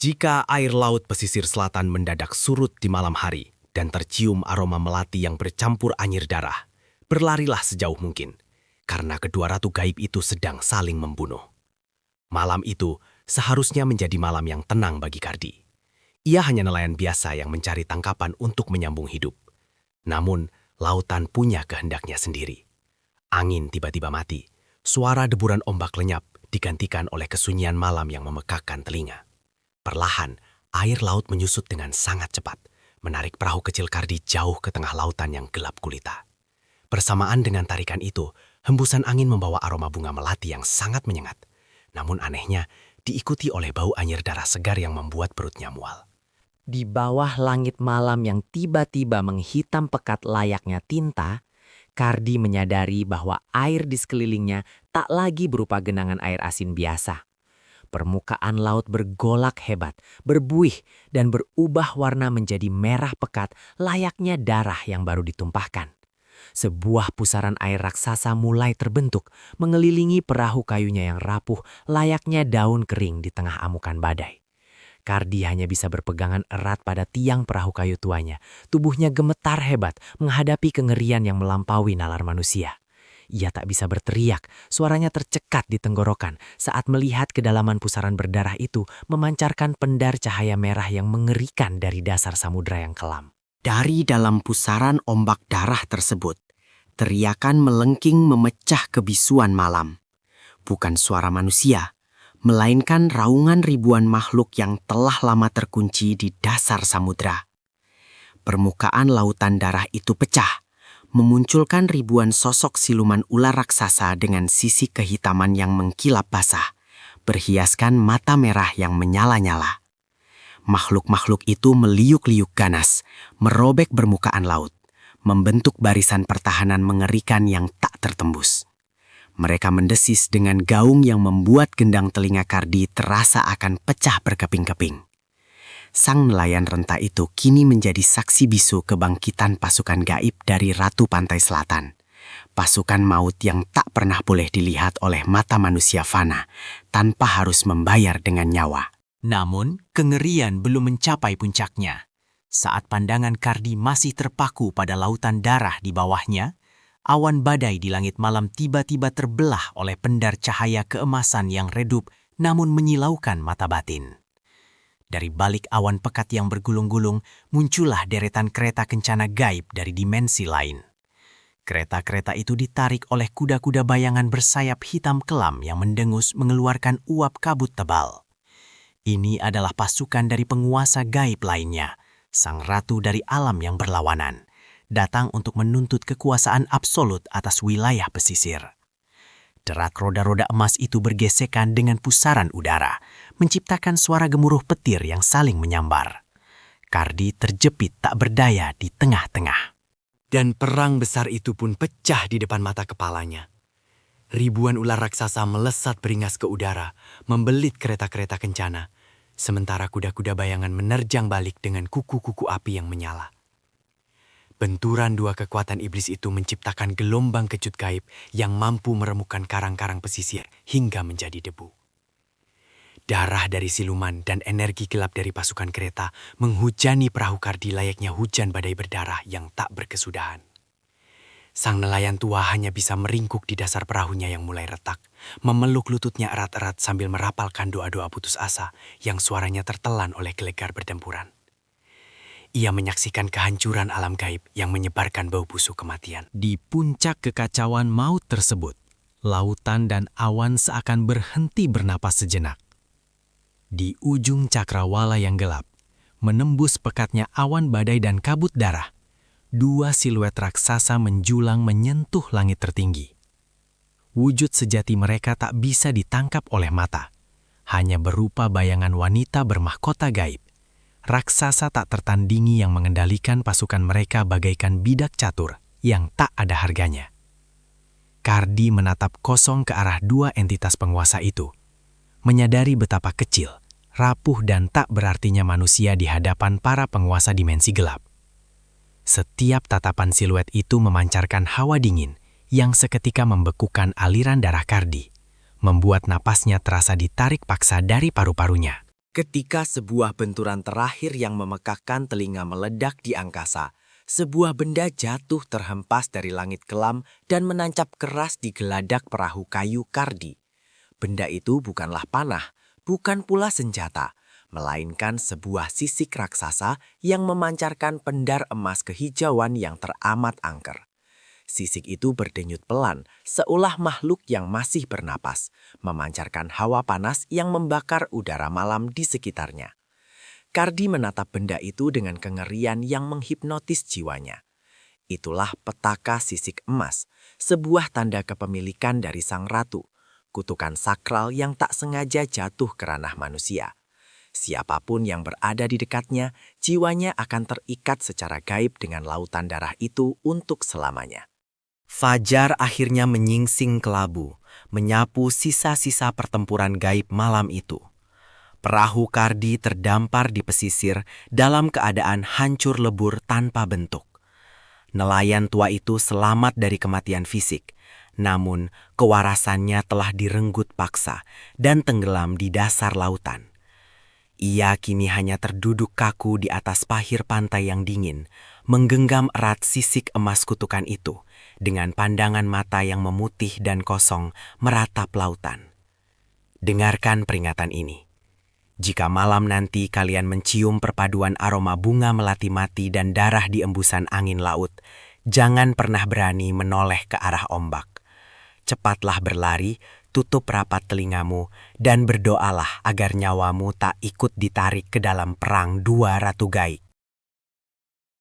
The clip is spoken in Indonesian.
Jika air laut pesisir selatan mendadak surut di malam hari dan tercium aroma melati yang bercampur anyir darah, berlarilah sejauh mungkin, karena kedua ratu gaib itu sedang saling membunuh. Malam itu seharusnya menjadi malam yang tenang bagi Kardi. Ia hanya nelayan biasa yang mencari tangkapan untuk menyambung hidup. Namun, lautan punya kehendaknya sendiri. Angin tiba-tiba mati, suara deburan ombak lenyap digantikan oleh kesunyian malam yang memekakkan telinga. Perlahan, air laut menyusut dengan sangat cepat, menarik perahu kecil Kardi jauh ke tengah lautan yang gelap gulita. Bersamaan dengan tarikan itu, hembusan angin membawa aroma bunga melati yang sangat menyengat. Namun anehnya, diikuti oleh bau anyir darah segar yang membuat perutnya mual. Di bawah langit malam yang tiba-tiba menghitam pekat layaknya tinta, Kardi menyadari bahwa air di sekelilingnya tak lagi berupa genangan air asin biasa. Permukaan laut bergolak hebat, berbuih, dan berubah warna menjadi merah pekat layaknya darah yang baru ditumpahkan. Sebuah pusaran air raksasa mulai terbentuk, mengelilingi perahu kayunya yang rapuh layaknya daun kering di tengah amukan badai. Kardi hanya bisa berpegangan erat pada tiang perahu kayu tuanya. Tubuhnya gemetar hebat menghadapi kengerian yang melampaui nalar manusia. Ia tak bisa berteriak, suaranya tercekat di tenggorokan saat melihat kedalaman pusaran berdarah itu memancarkan pendar cahaya merah yang mengerikan dari dasar samudra yang kelam. Dari dalam pusaran ombak darah tersebut, teriakan melengking memecah kebisuan malam. Bukan suara manusia, melainkan raungan ribuan makhluk yang telah lama terkunci di dasar samudra. Permukaan lautan darah itu pecah, memunculkan ribuan sosok siluman ular raksasa dengan sisi kehitaman yang mengkilap basah, berhiaskan mata merah yang menyala-nyala. Makhluk-makhluk itu meliuk-liuk ganas, merobek permukaan laut, membentuk barisan pertahanan mengerikan yang tak tertembus. Mereka mendesis dengan gaung yang membuat gendang telinga Kardi terasa akan pecah berkeping-keping. Sang nelayan renta itu kini menjadi saksi bisu kebangkitan pasukan gaib dari Ratu Pantai Selatan. Pasukan maut yang tak pernah boleh dilihat oleh mata manusia fana tanpa harus membayar dengan nyawa. Namun, kengerian belum mencapai puncaknya. Saat pandangan Kardi masih terpaku pada lautan darah di bawahnya, awan badai di langit malam tiba-tiba terbelah oleh pendar cahaya keemasan yang redup namun menyilaukan mata batin. Dari balik awan pekat yang bergulung-gulung, muncullah deretan kereta kencana gaib dari dimensi lain. Kereta-kereta itu ditarik oleh kuda-kuda bayangan bersayap hitam kelam yang mendengus mengeluarkan uap kabut tebal. Ini adalah pasukan dari penguasa gaib lainnya, sang ratu dari alam yang berlawanan, datang untuk menuntut kekuasaan absolut atas wilayah pesisir. Derak roda-roda emas itu bergesekan dengan pusaran udara, menciptakan suara gemuruh petir yang saling menyambar. Kardi terjepit tak berdaya di tengah-tengah. Dan perang besar itu pun pecah di depan mata kepalanya. Ribuan ular raksasa melesat beringas ke udara, membelit kereta-kereta kencana, sementara kuda-kuda bayangan menerjang balik dengan kuku-kuku api yang menyala. Benturan dua kekuatan iblis itu menciptakan gelombang kecut gaib yang mampu meremukkan karang-karang pesisir hingga menjadi debu. Darah dari siluman dan energi gelap dari pasukan kereta menghujani perahu Kardi layaknya hujan badai berdarah yang tak berkesudahan. Sang nelayan tua hanya bisa meringkuk di dasar perahunya yang mulai retak, memeluk lututnya erat-erat sambil merapalkan doa-doa putus asa yang suaranya tertelan oleh gelegar bertempuran. Ia menyaksikan kehancuran alam gaib yang menyebarkan bau busuk kematian. Di puncak kekacauan maut tersebut, lautan dan awan seakan berhenti bernapas sejenak. Di ujung cakrawala yang gelap, menembus pekatnya awan badai dan kabut darah, dua siluet raksasa menjulang menyentuh langit tertinggi. Wujud sejati mereka tak bisa ditangkap oleh mata, hanya berupa bayangan wanita bermahkota gaib. Raksasa tak tertandingi yang mengendalikan pasukan mereka bagaikan bidak catur yang tak ada harganya. Kardi menatap kosong ke arah dua entitas penguasa itu, menyadari betapa kecil, rapuh dan tak berartinya manusia di hadapan para penguasa dimensi gelap. Setiap tatapan siluet itu memancarkan hawa dingin yang seketika membekukan aliran darah Kardi, membuat napasnya terasa ditarik paksa dari paru-parunya. Ketika sebuah benturan terakhir yang memekakkan telinga meledak di angkasa, sebuah benda jatuh terhempas dari langit kelam dan menancap keras di geladak perahu kayu Kardi. Benda itu bukanlah panah, bukan pula senjata, melainkan sebuah sisik raksasa yang memancarkan pendar emas kehijauan yang teramat angker. Sisik itu berdenyut pelan, seolah makhluk yang masih bernapas, memancarkan hawa panas yang membakar udara malam di sekitarnya. Kardi menatap benda itu dengan kengerian yang menghipnotis jiwanya. Itulah petaka sisik emas, sebuah tanda kepemilikan dari sang ratu, kutukan sakral yang tak sengaja jatuh ke ranah manusia. Siapapun yang berada di dekatnya, jiwanya akan terikat secara gaib dengan lautan darah itu untuk selamanya. Fajar akhirnya menyingsing kelabu, menyapu sisa-sisa pertempuran gaib malam itu. Perahu Kardi terdampar di pesisir dalam keadaan hancur lebur tanpa bentuk. Nelayan tua itu selamat dari kematian fisik, namun kewarasannya telah direnggut paksa dan tenggelam di dasar lautan. Ia kini hanya terduduk kaku di atas pahir pantai yang dingin, menggenggam erat sisik emas kutukan itu, dengan pandangan mata yang memutih dan kosong meratap lautan. Dengarkan peringatan ini. Jika malam nanti kalian mencium perpaduan aroma bunga melati mati dan darah di embusan angin laut, jangan pernah berani menoleh ke arah ombak. Cepatlah berlari, tutup rapat telingamu, dan berdoalah agar nyawamu tak ikut ditarik ke dalam perang dua ratu gaib.